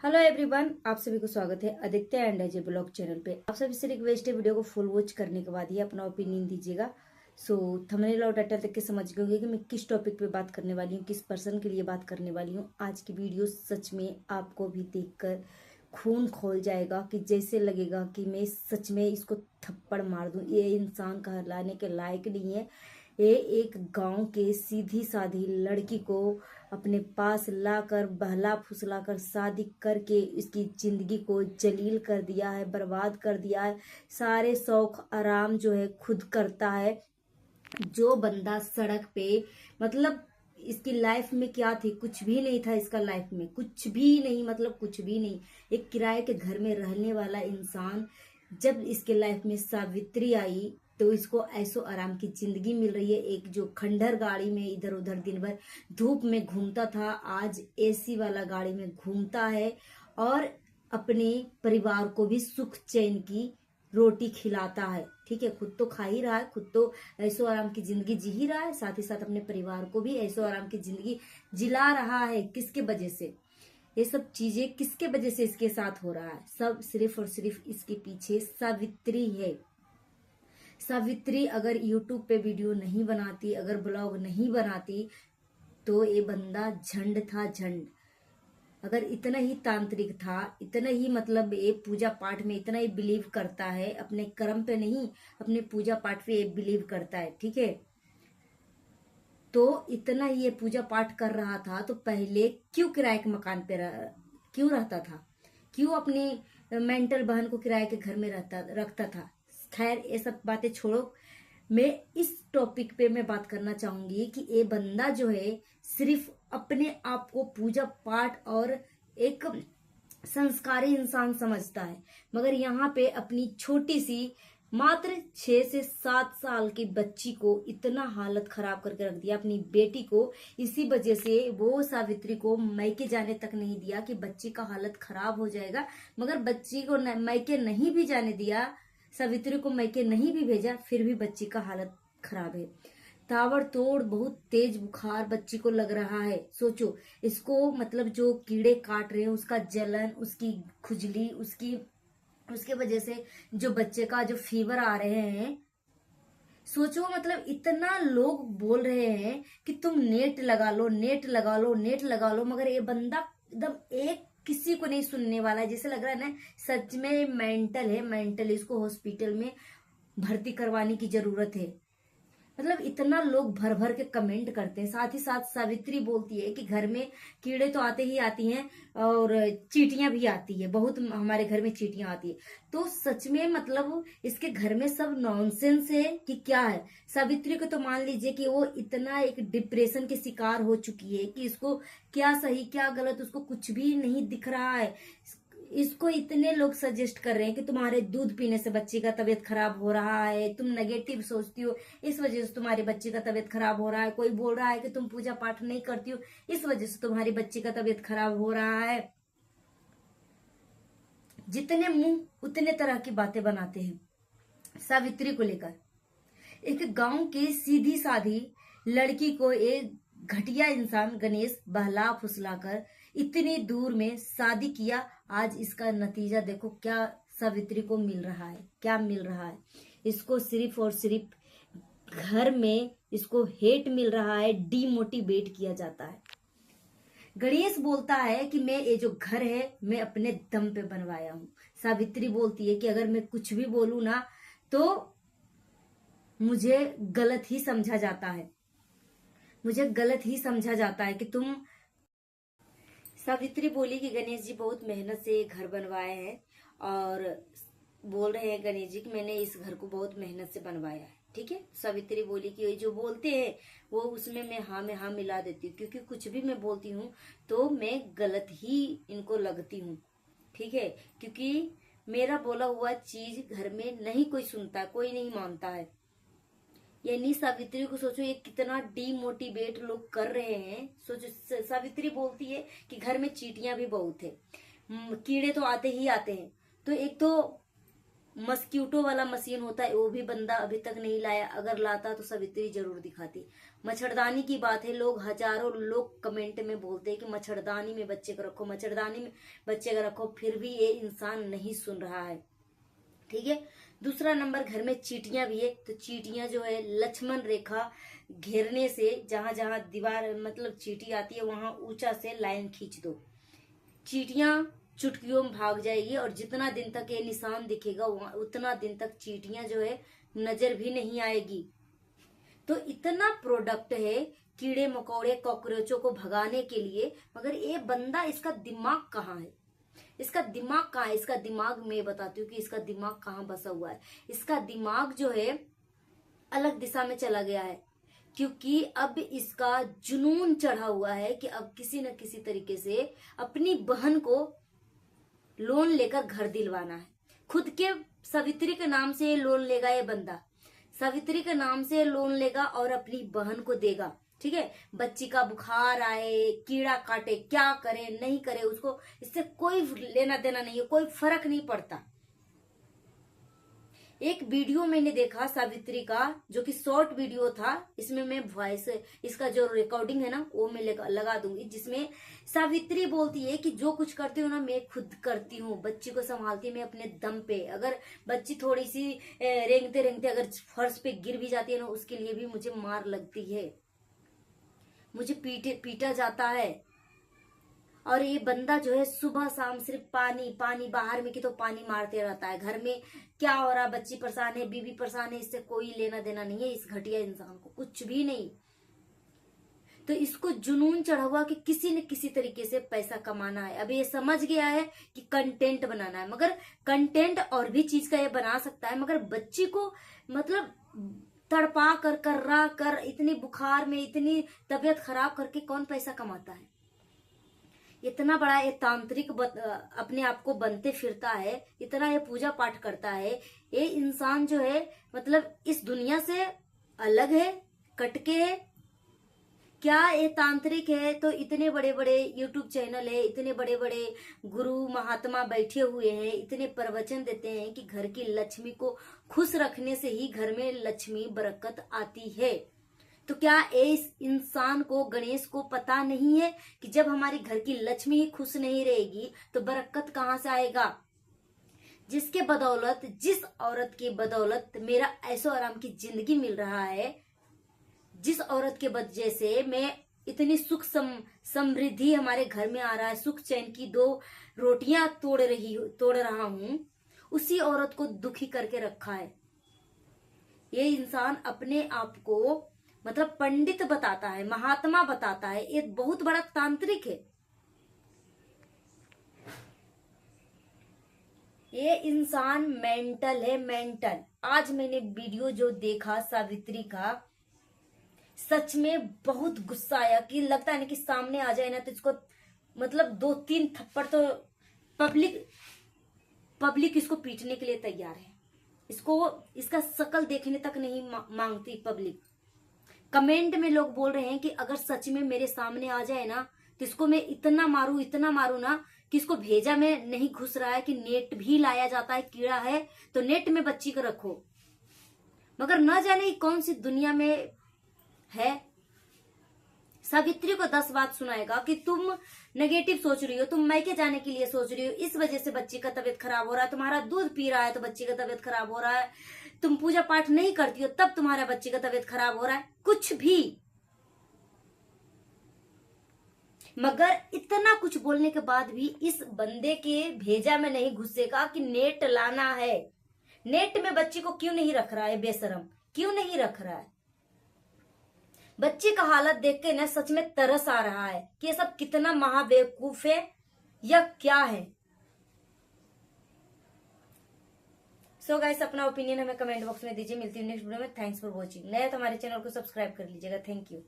Hello everyone, आप सभी को स्वागत है Aditya and Ajay blog channel पे। आप सभी से रिक्वेस्ट है, वीडियो को फुल वॉच करने के बाद ही अपना ओपिनियन दीजिएगा। सो थंबनेल और टाइटल देख के समझ गए कि मैं किस टॉपिक पे बात करने वाली हूँ, किस पर्सन के लिए बात करने वाली हूँ। आज की वीडियो सच में आपको भी देखकर खून खौल जाएगा कि जैसे लगेगा कि मैं सच में इसको थप्पड़ मार दूं। ये इंसान कहलाने के लायक नहीं है। ये एक गांव के सीधी साधी लड़की को अपने पास लाकर बहला फुसलाकर शादी करके इसकी जिंदगी को जलील कर दिया है, बर्बाद कर दिया है। सारे शौक आराम जो है खुद करता है। जो बंदा सड़क पे मतलब इसकी लाइफ में क्या थी, कुछ भी नहीं था। इसका लाइफ में कुछ भी नहीं, मतलब कुछ भी नहीं। एक किराए के घर में रहने वाला इंसान, जब इसके लाइफ में सावित्री आई तो इसको ऐसो आराम की जिंदगी मिल रही है। एक जो खंडर गाड़ी में इधर उधर दिन भर धूप में घूमता था, आज एसी वाला गाड़ी में घूमता है और अपने परिवार को भी सुख चैन की रोटी खिलाता है। ठीक है, खुद तो खा ही रहा है, खुद तो ऐसो आराम की जिंदगी जी ही रहा है, साथ ही साथ अपने परिवार को भी ऐसो आराम की जिंदगी जिला रहा है। किसके वजह से ये सब चीजें, किसके वजह से इसके साथ हो रहा है? सब सिर्फ और सिर्फ इसके पीछे सावित्री है। सावित्री अगर यूट्यूब पे वीडियो नहीं बनाती, अगर ब्लॉग नहीं बनाती तो ये बंदा झंड था, झंड। अगर इतना ही तांत्रिक था, इतना ही मतलब ये पूजा पाठ में इतना ही बिलीव करता है, अपने कर्म पे नहीं अपने पूजा पाठ पे ये बिलीव करता है, ठीक है, तो इतना ही ये पूजा पाठ कर रहा था तो पहले क्यों किराए के मकान पे क्यों रहता था? क्यों अपनी मेंटल बहन को किराए के घर में रखता था? खैर, ये सब बातें छोड़ो। मैं इस टॉपिक पे मैं बात करना चाहूंगी कि ये बंदा जो है सिर्फ अपने आप को पूजा पाठ और एक संस्कारी इंसान समझता है, मगर यहाँ पे अपनी छोटी सी मात्र 6 से 7 साल की बच्ची को इतना हालत खराब करके रख दिया, अपनी बेटी को। इसी वजह से वो सावित्री को मैके जाने तक नहीं दिया कि बच्ची का हालत खराब हो जाएगा, मगर बच्ची को मैके नहीं भी जाने दिया, सावित्री को मैके नहीं भी भेजा, फिर भी बच्ची का हालत खराब है। ताबड़तोड़ बहुत तेज बुखार बच्ची को लग रहा है। सोचो, इसको मतलब जो कीड़े काट रहे हैं उसका जलन, उसकी खुजली, उसके वजह से जो बच्चे का जो फीवर आ रहे हैं। सोचो, मतलब इतना लोग बोल रहे हैं कि तुम नेट लगा लो, नेट लगा लो, नेट लगा लो, मगर ये बंदा एकदम एक किसी को नहीं सुनने वाला है। जैसे लग रहा है ना सच में मेंटल है, मेंटल। इसको हॉस्पिटल में भर्ती करवाने की जरूरत है। मतलब इतना लोग भर भर के कमेंट करते हैं। साथ ही साथ सावित्री बोलती है कि घर में कीड़े तो आते ही आती हैं और चींटियां भी आती है, बहुत हमारे घर में चींटियां आती है। तो सच में मतलब इसके घर में सब नॉनसेंस है कि क्या है? सावित्री को तो मान लीजिए कि वो इतना एक डिप्रेशन के शिकार हो चुकी है कि इसको क्या सही क्या गलत उसको कुछ भी नहीं दिख रहा है। इसको इतने लोग सजेस्ट कर रहे हैं कि तुम्हारे दूध पीने से बच्चे का तबीयत खराब हो रहा है, तुम नेगेटिव सोचती हो, इस वजह से तुम्हारे बच्चे का तबीयत खराब हो रहा है। कोई बोल रहा है कि तुम पूजा पाठ नहीं करती हो, इस वजह से तुम्हारे बच्चे का तबीयत खराब हो रहा है। जितने मुंह उतने तरह की बातें बनाते हैं सावित्री को लेकर। एक गांव की सीधी साधी लड़की को एक घटिया इंसान गणेश बहला फुसलाकर इतनी दूर में शादी किया। आज इसका नतीजा देखो क्या सावित्री को मिल रहा है, क्या मिल रहा है। इसको सिर्फ और सिर्फ घर में इसको हेट मिल रहा है, डीमोटिवेट किया जाता है। गणेश बोलता है कि मैं ये जो घर है मैं अपने दम पे बनवाया हूं। सावित्री बोलती है कि अगर मैं कुछ भी बोलूं ना तो मुझे गलत ही समझा जाता है, मुझे गलत ही समझा जाता है कि तुम। सावित्री बोली कि गणेश जी बहुत मेहनत से घर बनवाए हैं और बोल रहे हैं गणेश जी कि मैंने इस घर को बहुत मेहनत से बनवाया है। ठीक है, सावित्री बोली कि ये जो बोलते हैं वो उसमें मैं हाँ मिला देती हूँ, क्योंकि कुछ भी मैं बोलती हूँ तो मैं गलत ही इनको लगती हूँ। ठीक है, क्योंकि मेरा बोला हुआ चीज घर में नहीं कोई सुनता, कोई नहीं मानता है। यानी सावित्री को सोचो ये कितना डीमोटिवेट लोग कर रहे हैं। सोचो, सावित्री बोलती है कि घर में चींटियां भी बहुत है, कीड़े तो आते ही आते हैं। तो एक तो मस्क्यूटो वाला मशीन होता है वो भी बंदा अभी तक नहीं लाया, अगर लाता तो सावित्री जरूर दिखाती। मच्छरदानी की बात है, लोग हजारों लोग कमेंट में बोलते हैं कि मच्छरदानी में बच्चे को रखो, मच्छरदानी में बच्चे को रखो, फिर भी ये इंसान नहीं सुन रहा है। ठीक है। दूसरा नंबर, घर में चींटियां भी है, तो चींटियां जो है लक्ष्मण रेखा घेरने से, जहां जहां दीवार मतलब चींटी आती है वहां ऊंचा से लाइन खींच दो, चींटियां चुटकियों में भाग जाएगी, और जितना दिन तक ये निशान दिखेगा उतना दिन तक चींटियां जो है नजर भी नहीं आएगी। तो इतना प्रोडक्ट है कीड़े मकोड़े कॉकरोचों को भगाने के लिए, मगर ये बंदा, इसका दिमाग कहाँ है, इसका दिमाग कहाँ है? इसका दिमाग मैं बताती हूँ कि इसका दिमाग कहाँ बसा हुआ है। इसका दिमाग जो है अलग दिशा में चला गया है, क्योंकि अब इसका जुनून चढ़ा हुआ है कि अब किसी न किसी तरीके से अपनी बहन को लोन लेकर घर दिलवाना है। खुद के सावित्री के नाम से ये लोन लेगा, ये बंदा सावित्री के नाम से लोन लेगा और अपनी बहन को देगा। ठीक है। बच्ची का बुखार आए, कीड़ा काटे, क्या करे नहीं करे, उसको इससे कोई लेना देना नहीं है, कोई फर्क नहीं पड़ता। एक वीडियो मैंने देखा सावित्री का, जो कि शॉर्ट वीडियो था, इसमें मैं वॉइस, इसका जो रिकॉर्डिंग है ना वो मैं लगा दूंगी, जिसमें सावित्री बोलती है कि जो कुछ करती हूँ ना मैं खुद करती हूँ, बच्ची को संभालती मैं अपने दम पे, अगर बच्ची थोड़ी सी रेंगते रेंगते अगर फर्श पे गिर भी जाती है ना उसके लिए भी मुझे मार लगती है, मुझे पीटा जाता है। और ये बंदा जो है सुबह शाम सिर्फ पानी पानी, बाहर में कि तो पानी मारते रहता है, घर में क्या हो रहा, बच्ची परेशान है, बीवी परेशान है, इससे कोई लेना देना नहीं है इस घटिया इंसान को, कुछ भी नहीं। तो इसको जुनून चढ़ा हुआ कि किसी न किसी तरीके से पैसा कमाना है। अब ये समझ गया है कि कंटेंट बनाना है, मगर कंटेंट और भी चीज का ये बना सकता है, मगर बच्ची को मतलब तड़पा कर कर्रा कर इतनी बुखार में इतनी तबीयत खराब करके कौन पैसा कमाता है? इतना बड़ा ये तांत्रिक अपने आप को बनते फिरता है, इतना ये पूजा पाठ करता है, ये इंसान जो है मतलब इस दुनिया से अलग है, कटके है क्या? ये तांत्रिक है तो इतने बड़े बड़े यूट्यूब चैनल है, इतने बड़े बड़े गुरु महात्मा बैठे हुए हैं, इतने प्रवचन देते हैं कि घर की लक्ष्मी को खुश रखने से ही घर में लक्ष्मी बरकत आती है। तो क्या इस इंसान को, गणेश को पता नहीं है कि जब हमारी घर की लक्ष्मी ही खुश नहीं रहेगी तो बरकत कहाँ से आएगा? जिसके बदौलत, जिस औरत की बदौलत मेरा ऐशो आराम की जिंदगी मिल रहा है, जिस औरत के वजह से मैं इतनी सुख समृद्धि हमारे घर में आ रहा है, सुख चैन की 2 रोटियां तोड़ रहा हूं, उसी औरत को दुखी करके रखा है। ये इंसान अपने आप को मतलब पंडित बताता है, महात्मा बताता है, एक बहुत बड़ा तांत्रिक है। ये इंसान मेंटल है, मेंटल। आज मैंने वीडियो जो देखा सावित्री का, सच में बहुत गुस्सा आया कि लगता है ना कि सामने आ जाए ना तो इसको मतलब 2-3 थप्पड़ तो पब्लिक इसको पीटने के लिए तैयार है। इसको इसका शकल देखने तक नहीं मांगती पब्लिक। कमेंट में लोग बोल रहे हैं कि अगर सच में मेरे सामने आ जाए ना तो इसको मैं इतना मारू ना कि इसको भेजा में नहीं घुस रहा है, कि नेट भी लाया जाता है, कीड़ा है तो नेट में बच्ची को रखो। मगर न जाने कौन सी दुनिया में है। सावित्री को 10 बात सुनाएगा कि तुम नेगेटिव सोच रही हो, तुम मैके जाने के लिए सोच रही हो, इस वजह से बच्ची का तबीयत खराब हो रहा है, तुम्हारा दूध पी रहा है तो बच्ची का तबीयत खराब हो रहा है, तुम पूजा पाठ नहीं करती हो तब तुम्हारा बच्ची का तबीयत खराब हो रहा है, कुछ भी। मगर इतना कुछ बोलने के बाद भी इस बंदे के भेजा में नहीं घुसेगा कि नेट लाना है। नेट में बच्ची को क्यों नहीं रख रहा है? बेशरम क्यों नहीं रख रहा है? बच्ची का हालत देख के ना सच में तरस आ रहा है कि ये सब कितना महाबेवकूफ है या क्या है। सो गाइस, अपना ओपिनियन हमें कमेंट बॉक्स में दीजिए। मिलती हूँ नेक्स्ट वीडियो में। Thanks for watching. नया तो हमारे चैनल को सब्सक्राइब कर लीजिएगा। Thank you.